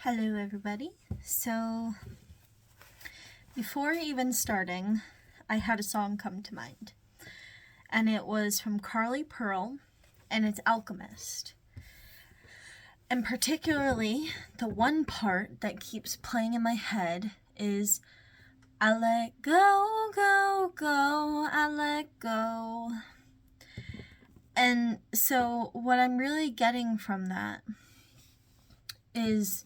Hello everybody. So before even starting, I had a song come to mind. And it was from Carly Pearl, and it's Alchemist. And particularly, the one part that keeps playing in my head is, I let go, go, go, I let go. And so what I'm really getting from that is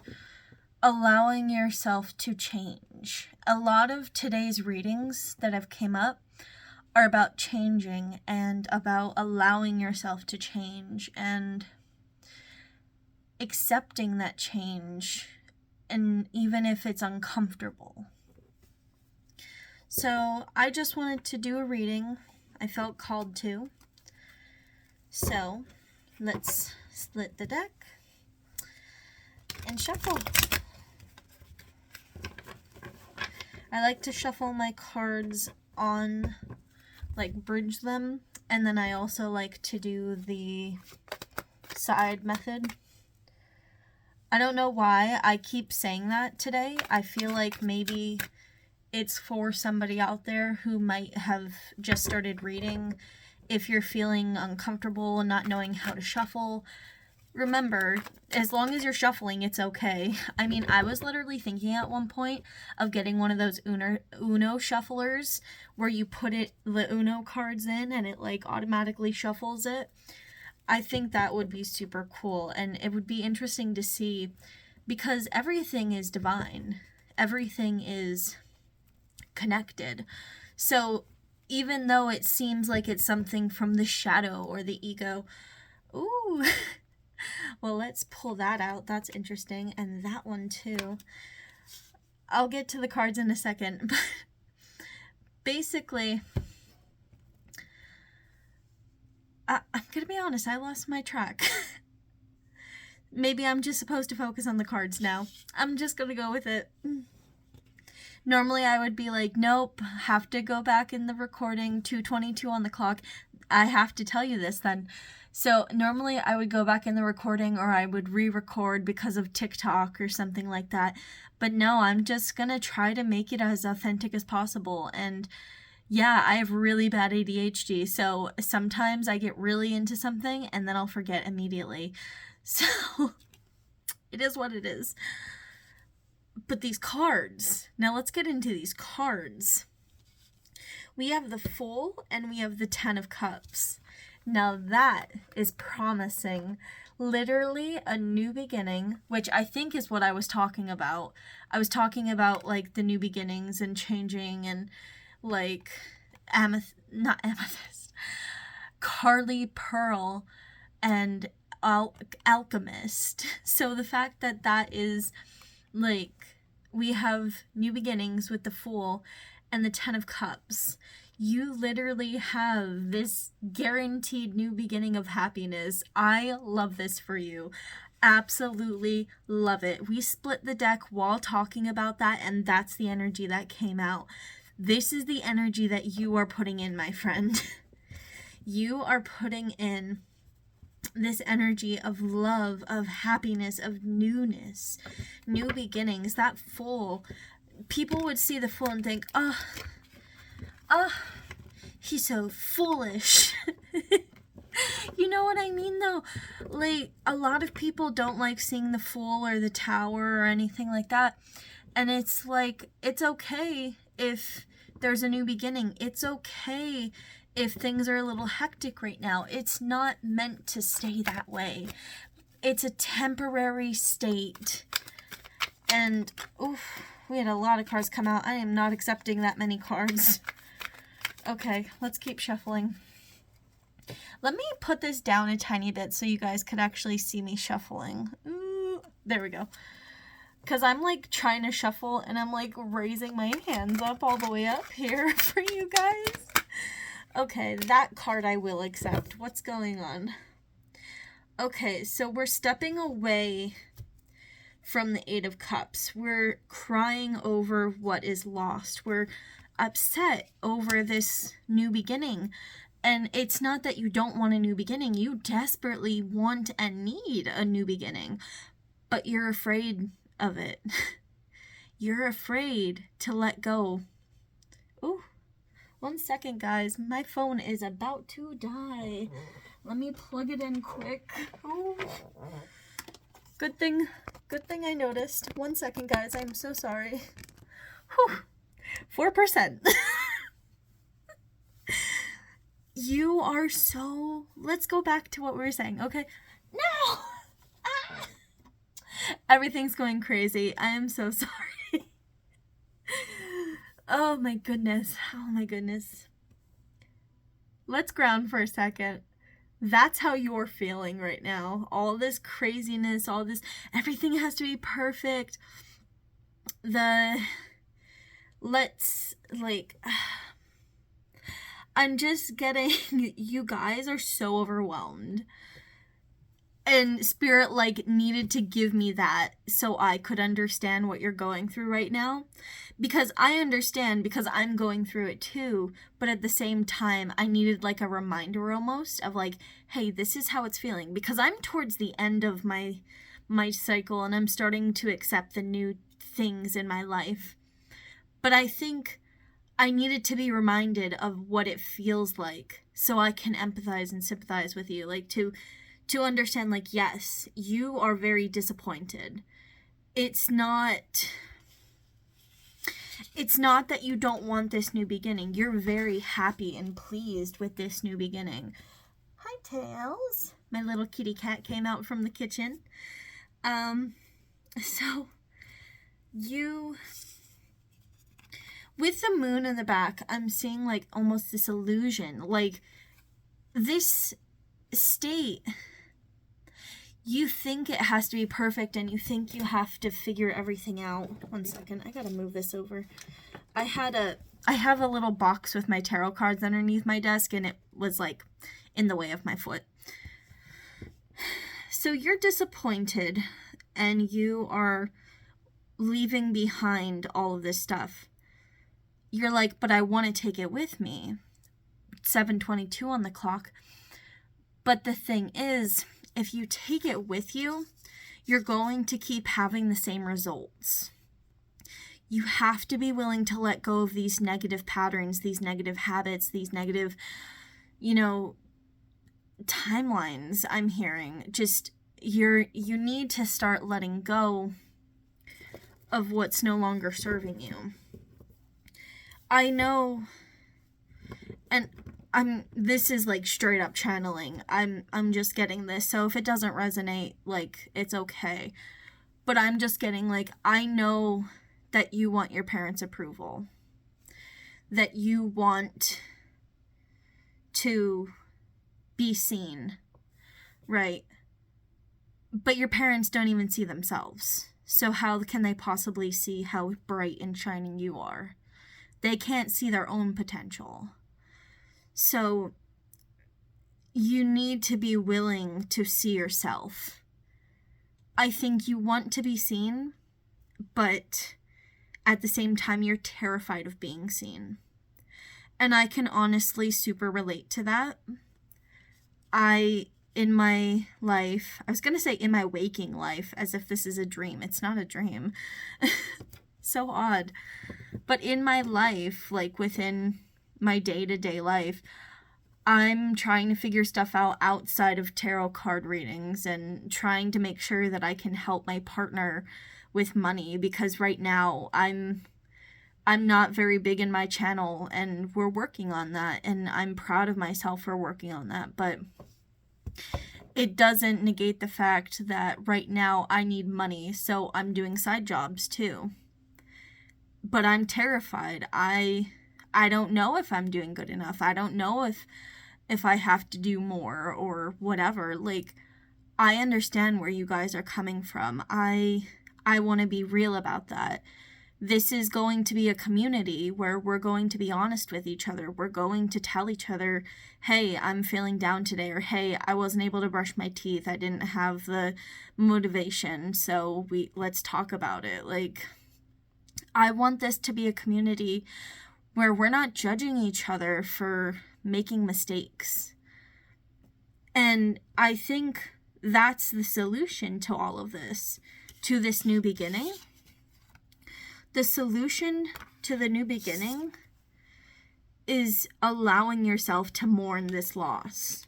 allowing yourself to change. A lot of today's readings that have came up are about changing and about allowing yourself to change and accepting that change, and even if it's uncomfortable. So I just wanted to do a reading. I felt called to. So let's split the deck and shuffle. I like to shuffle my cards on, like bridge them, and then I also like to do the side method. I don't know why I keep saying that today. I feel like maybe it's for somebody out there who might have just started reading. If you're feeling uncomfortable and not knowing how to shuffle, remember, as long as you're shuffling, it's okay. I mean, I was literally thinking at one point of getting one of those Uno shufflers where you put the Uno cards in and it like automatically shuffles it. I think that would be super cool, and it would be interesting to see, because everything is divine. Everything is connected. So even though it seems like it's something from the shadow or the ego, ooh, well, let's pull that out. That's interesting. And that one too. I'll get to the cards in a second. But basically, I'm going to be honest, I lost my track. Maybe I'm just supposed to focus on the cards now. I'm just going to go with it. Normally I would be like, nope, have to go back in the recording, 2:22 on the clock. I have to tell you this then. So normally I would go back in the recording, or I would re-record because of TikTok or something like that. But no, I'm just going to try to make it as authentic as possible. And yeah, I have really bad ADHD, so sometimes I get really into something and then I'll forget immediately. So it is what it is. But these cards, now let's get into these cards. We have the Fool and we have the 10 of Cups. Now that is promising literally a new beginning, which I think is what I was talking about. I was talking about like the new beginnings and changing, and like Carly Pearl and Alchemist. So the fact that that is like, we have new beginnings with the Fool and the 10 of Cups. You literally have this guaranteed new beginning of happiness. I love this for you. Absolutely love it. We split the deck while talking about that, and that's the energy that came out. This is the energy that you are putting in, my friend. You are putting in this energy of love, of happiness, of newness, new beginnings. That Fool, people would see the Fool and think, oh, he's so foolish. You know what I mean, though? Like, a lot of people don't like seeing the Fool or the Tower or anything like that. And it's like, it's okay if there's a new beginning. It's okay if things are a little hectic right now. It's not meant to stay that way. It's a temporary state. And, oof, we had a lot of cards come out. I am not accepting that many cards. Okay, let's keep shuffling. Let me put this down a tiny bit so you guys could actually see me shuffling. Ooh, there we go. Because I'm like trying to shuffle and I'm like raising my hands up all the way up here for you guys. Okay, that card I will accept. What's going on? Okay, so we're stepping away from the 8 of Cups. We're crying over what is lost. We're upset over this new beginning. And it's not that you don't want a new beginning. You desperately want and need a new beginning. But you're afraid of it. You're afraid to let go. Ooh, 1 second, guys. My phone is about to die. Let me plug it in quick. Oh, good thing I noticed. 1 second, guys. I'm so sorry. Whew. 4%. You are so... Let's go back to what we were saying, okay? No! Ah! Everything's going crazy. I am so sorry. Oh my goodness. Oh my goodness. Let's ground for a second. That's how you're feeling right now. All this craziness, all this... Everything has to be perfect. I'm just getting, you guys are so overwhelmed. And Spirit, needed to give me that so I could understand what you're going through right now. Because I understand, because I'm going through it too. But at the same time, I needed, a reminder almost of, hey, this is how it's feeling. Because I'm towards the end of my cycle, and I'm starting to accept the new things in my life. But I think I needed to be reminded of what it feels like so I can empathize and sympathize with you. To understand, yes, you are very disappointed. It's not that you don't want this new beginning. You're very happy and pleased with this new beginning. Hi, Tails. My little kitty cat came out from the kitchen. So you... With the moon in the back, I'm seeing, almost this illusion. This state, you think it has to be perfect, and you think you have to figure everything out. 1 second, I gotta move this over. I have a little box with my tarot cards underneath my desk, and it was, in the way of my foot. So you're disappointed, and you are leaving behind all of this stuff. You're but I want to take it with me. 7:22 on the clock. But the thing is, if you take it with you, you're going to keep having the same results. You have to be willing to let go of these negative patterns, these negative habits, these negative, timelines I'm hearing. Just, you need to start letting go of what's no longer serving you. I know, and this is straight up channeling. I'm just getting this. So if it doesn't resonate, it's okay. But I'm just getting I know that you want your parents' approval. That you want to be seen, right? But your parents don't even see themselves. So how can they possibly see how bright and shining you are? They can't see their own potential. So you need to be willing to see yourself. I think you want to be seen, but at the same time, you're terrified of being seen. And I can honestly super relate to that. In my life, I was going to say in my waking life, as if this is a dream. It's not a dream. So odd. But in my life, within my day-to-day life, I'm trying to figure stuff out outside of tarot card readings and trying to make sure that I can help my partner with money, because right now I'm not very big in my channel, and we're working on that, and I'm proud of myself for working on that, but it doesn't negate the fact that right now I need money, so I'm doing side jobs too. But I'm terrified. I don't know if I'm doing good enough. I don't know if I have to do more or whatever. I understand where you guys are coming from. I want to be real about that. This is going to be a community where we're going to be honest with each other. We're going to tell each other, hey, I'm feeling down today, or hey, I wasn't able to brush my teeth. I didn't have the motivation, so let's talk about it. I want this to be a community where we're not judging each other for making mistakes. And I think that's the solution to all of this. to this new beginning. The solution to the new beginning is allowing yourself to mourn this loss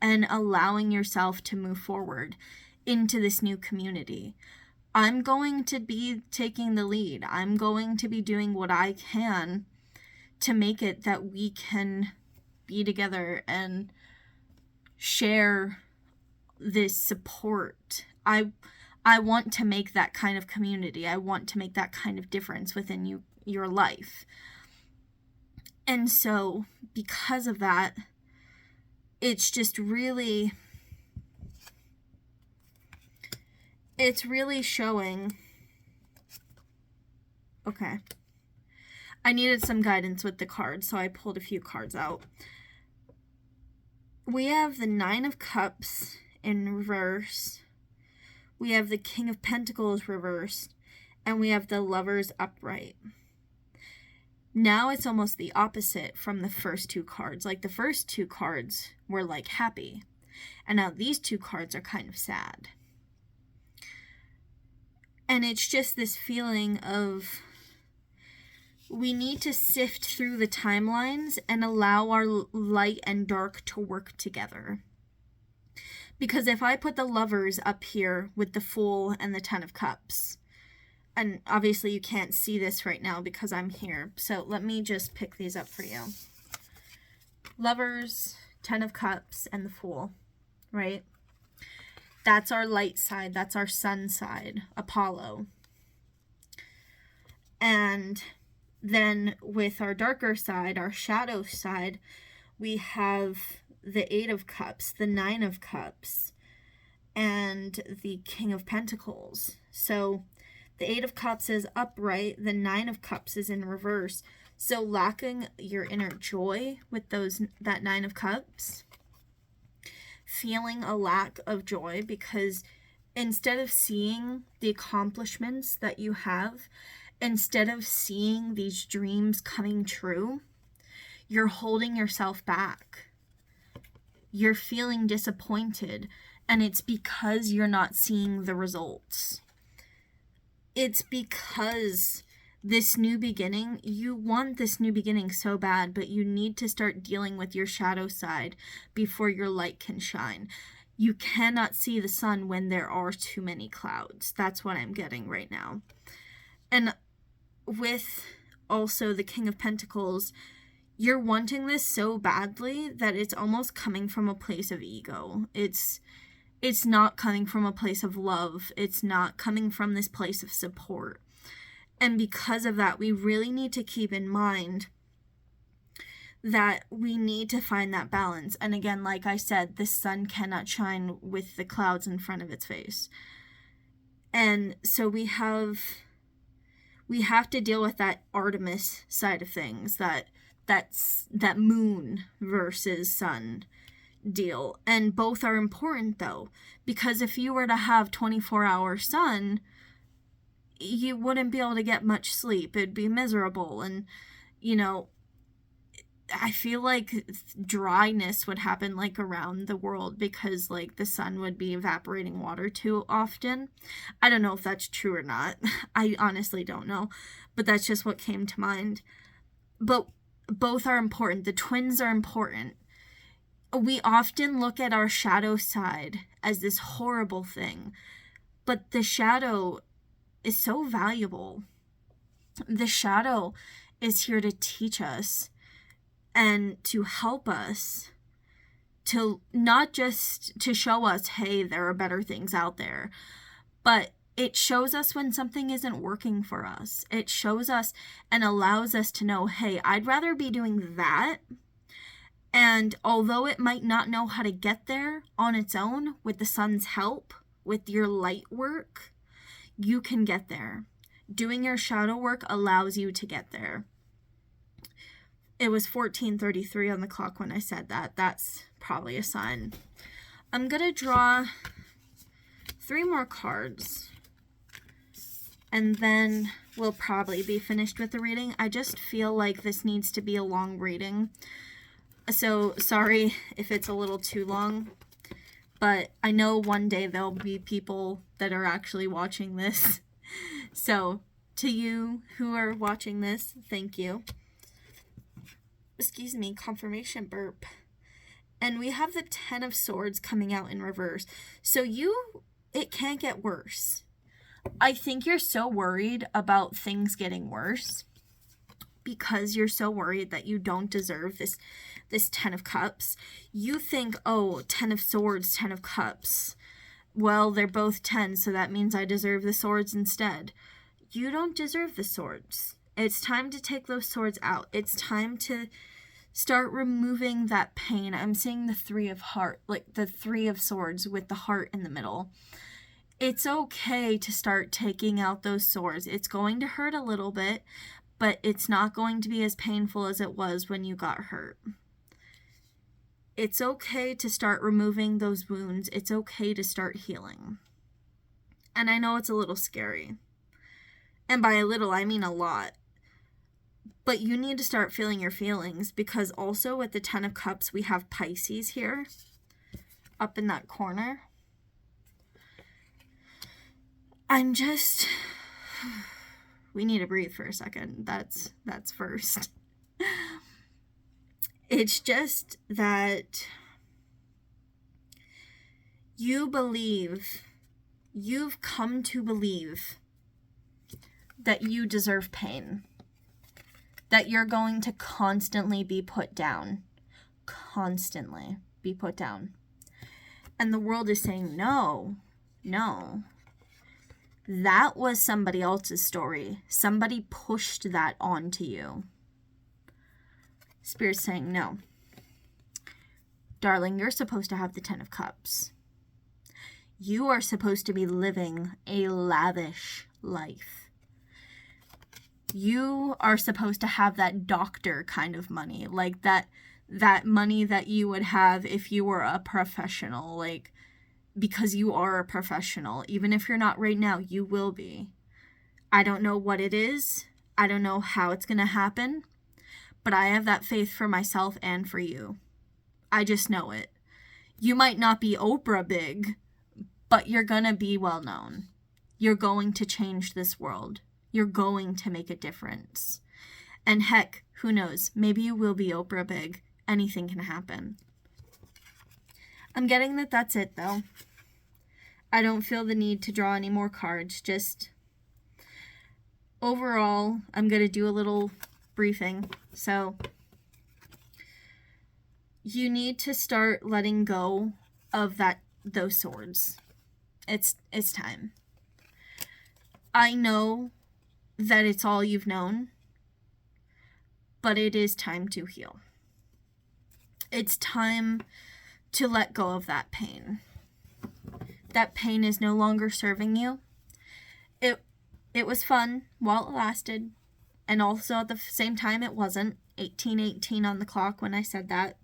and allowing yourself to move forward into this new community. I'm going to be taking the lead. I'm going to be doing what I can to make it that we can be together and share this support. I want to make that kind of community. I want to make that kind of difference within your life. And so because of that, it's just really, it's really showing. Okay. I needed some guidance with the cards, so I pulled a few cards out. We have the Nine of Cups in reverse. We have the King of Pentacles reversed. And we have the Lovers upright. Now it's almost the opposite from the first two cards. Like the first two cards were like happy. And now these two cards are kind of sad. And it's just this feeling of we need to sift through the timelines and allow our light and dark to work together. Because if I put the Lovers up here with the Fool and the Ten of Cups, and obviously you can't see this right now because I'm here, so let me just pick these up for you. Lovers, Ten of Cups, and the Fool, right? That's our light side. That's our sun side, Apollo. And then with our darker side, our shadow side, we have the Eight of Cups, the Nine of Cups, and the King of Pentacles. So the Eight of Cups is upright, the Nine of Cups is in reverse. So lacking your inner joy with that Nine of Cups, feeling a lack of joy because instead of seeing the accomplishments that you have, instead of seeing these dreams coming true, you're holding yourself back. You're feeling disappointed, and it's because you're not seeing the results. It's because this new beginning, you want this new beginning so bad, but you need to start dealing with your shadow side before your light can shine. You cannot see the sun when there are too many clouds. That's what I'm getting right now. And with also the King of Pentacles, you're wanting this so badly that it's almost coming from a place of ego. It's not coming from a place of love. It's not coming from this place of support. And because of that, we really need to keep in mind that we need to find that balance. And again, like I said, the sun cannot shine with the clouds in front of its face. And so we have to deal with that Artemis side of things, that moon versus sun deal. And both are important though, because if you were to have 24-hour sun, you wouldn't be able to get much sleep. It'd be miserable. And, you know, I feel like dryness would happen like around the world because like the sun would be evaporating water too often. I don't know if that's true or not. I honestly don't know, but that's just what came to mind. But both are important. The twins are important. We often look at our shadow side as this horrible thing, but the shadow is so valuable. The shadow is here to teach us and to help us, to not just to show us, hey, there are better things out there, but it shows us when something isn't working for us. It shows us and allows us to know, hey, I'd rather be doing that. And although it might not know how to get there on its own, with the sun's help, with your light work, you can get there. Doing your shadow work allows you to get there. It was 14:33 on the clock when I said that. That's probably a sign. I'm going to draw 3 more cards, and then we'll probably be finished with the reading. I just feel like this needs to be a long reading. So sorry if it's a little too long, But I know one day there'll be people that are actually watching this. So, to you who are watching this, thank you. Excuse me, confirmation burp. And we have the 10 of Swords coming out in reverse. So it can't get worse. I think you're so worried about things getting worse because you're so worried that you don't deserve this 10 of Cups. You think, oh, 10 of Swords, 10 of Cups. Well, they're both 10, so that means I deserve the swords instead. You don't deserve the swords. It's time to take those swords out. It's time to start removing that pain. I'm seeing the 3 of heart, like the 3 of swords with the heart in the middle. It's okay to start taking out those swords. It's going to hurt a little bit, but it's not going to be as painful as it was when you got hurt. It's okay to start removing those wounds. It's okay to start healing. And I know it's a little scary. And by a little, I mean a lot. But you need to start feeling your feelings, because also with the 10 of Cups, we have Pisces here, up in that corner. We need to breathe for a second. That's first. It's just that you've come to believe that you deserve pain. That you're going to constantly be put down. Constantly be put down. And the world is saying, no. That was somebody else's story. Somebody pushed that onto you. Spirit's saying, no. Darling, you're supposed to have the 10 of Cups. You are supposed to be living a lavish life. You are supposed to have that doctor kind of money, like that money that you would have if you were a professional, like, because you are a professional. Even if you're not right now, you will be. I don't know what it is. I don't know how it's going to happen, but I have that faith for myself and for you. I just know it. You might not be Oprah big, but you're going to be well known. You're going to change this world. You're going to make a difference. And heck, who knows? Maybe you will be Oprah big. Anything can happen. I'm getting that that's it, though. I don't feel the need to draw any more cards. Just overall, I'm going to do a little briefing. So, you need to start letting go of those swords. It's time. I know that it's all you've known, but it is time to heal. It's time to let go of that pain. That pain is no longer serving you. It was fun while it lasted, and also at the same time it wasn't. 18:18 on the clock when I said that.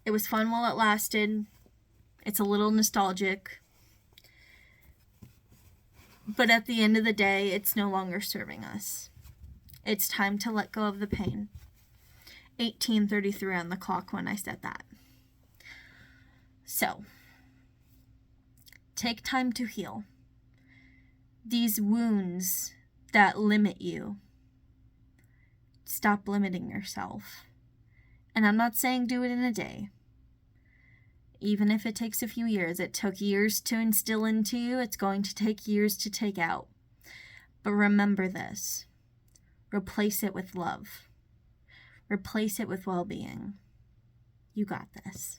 It was fun while it lasted. It's a little nostalgic. But at the end of the day, it's no longer serving us. It's time to let go of the pain. 18:33 on the clock when I said that. So, take time to heal. These wounds that limit you, stop limiting yourself. And I'm not saying do it in a day. Even if it takes a few years, it took years to instill into you, it's going to take years to take out. But remember this. Replace it with love. Replace it with well-being. You got this.